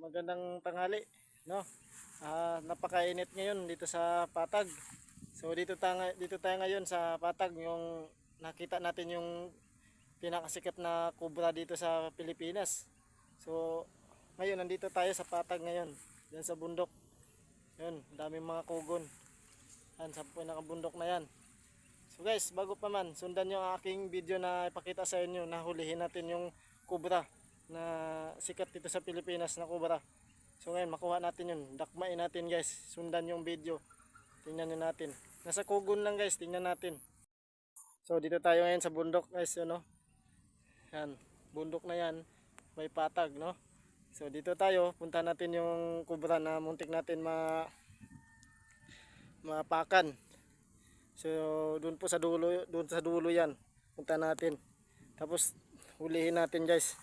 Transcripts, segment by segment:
magandang tanghali, no? Napakainit ngayon dito sa Patag. So dito tayo ngayon sa Patag, yung nakita natin yung pinakasikat na kubra dito sa Pilipinas. So ngayon nandito tayo sa Patag ngayon, diyan sa bundok. Yun, daming mga kugon. Yan, sa pinakabundok na yan. So guys, bago pa man, sundan nyo ang aking video na ipakita sa inyo na hulihin natin yung kubra na sikat dito sa Pilipinas na kubra. So ngayon, makuha natin yun. Dakmain natin guys. Sundan yung video. Tingnan nyo natin. Nasa kugon lang guys, tingnan natin. So dito tayo ngayon sa bundok guys, yun, no? Yan, bundok na yan. May patag, no? So dito tayo, punta natin yung kubra na muntik natin mapakan. So doon po sa dulo yan. Punta natin. Tapos hulihin natin guys.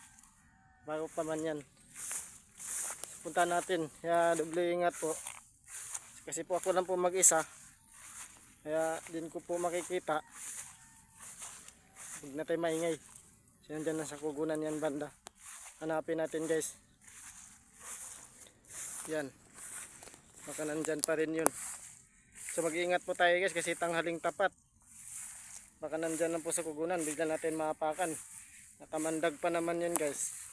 Bago pa man yan. Punta natin. Kaya doble ingat po. Kasi po ako lang po mag-isa. Kaya din ko po makikita. Huwag na tayo maingay. So yan dyan sa kugunan yan banda. Hanapin natin guys. Yan. Baka nandyan pa rin yun. So mag-iingat po tayo guys kasi tanghaling tapat. Baka nandyan lang po sa kugunan. Bigla natin maapakan. Nakamandag pa naman yun guys.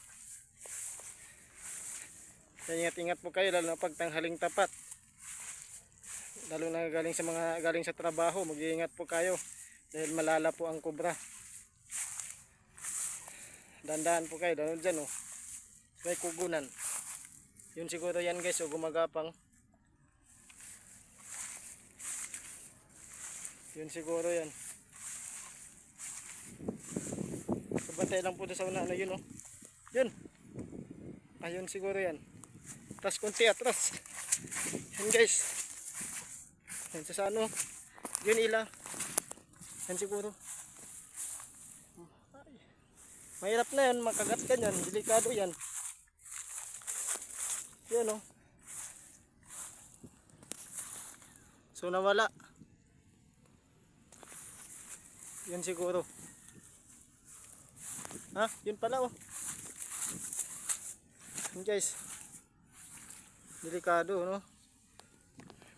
So ingat-ingat po kayo lalo na pag tanghaling tapat. Lalo na galing sa trabaho. Mag-iingat po kayo. Dahil malala po ang kubra. Dandaan po kayo. Dahil dyan oh. May kugunan. Yun siguro yan guys, o gumagapang. Yun siguro yan. So bantay lang po sa una, ano yun oh. Yun. Ayun siguro yan. Atras konti, atras. Yan guys. Yan sa ano. Yun ila. Yan siguro. Mahirap na yan, makagat ka yan. Delikado yan. Yan o. So nawala. Yan siguro. Ha? Yun pala o. Yan guys. Delikado no.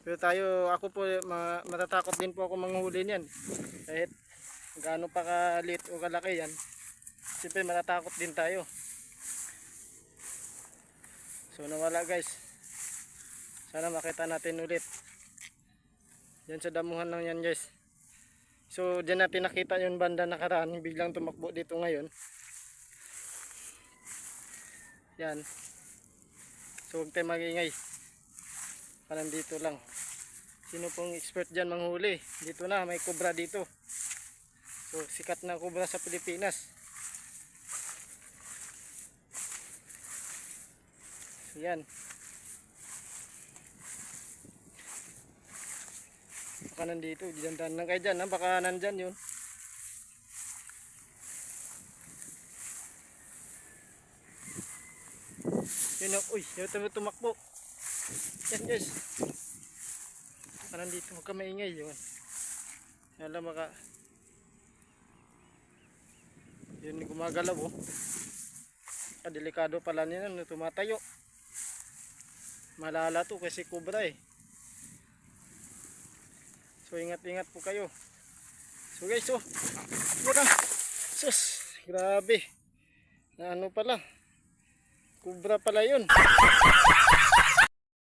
Pero ako po matatakot din po ako manghuli niyan. Kahit gaano pa kalit o kalaki yan. Siyempre matatakot din tayo. So nawala guys. Sana makita natin ulit. Yan sa damuhan lang yan guys. So diyan natin nakita yung banda nakaraan. Biglang tumakbo dito ngayon. Yan. So huwag tayo mag-ingay. Parang dito lang. Sino pong expert dyan manghuli? Dito na may kubra dito. So sikat na kubra sa Pilipinas. Yan. Baka nandito. Diyan lang kayo dyan. Ha? Baka nandyan yun. Yun o. Uy. Yung tumakbo. Yan guys. Baka nandito. Huwag ka maingay yun. Yan lang baka. Yun gumagalaw o. Delikado pala niya. Tumatayo. Malala to kasi kubra eh. So ingat-ingat po kayo. So guys, oh. Mura. Sus, grabe. Na ano pala. Kubra pala 'yun.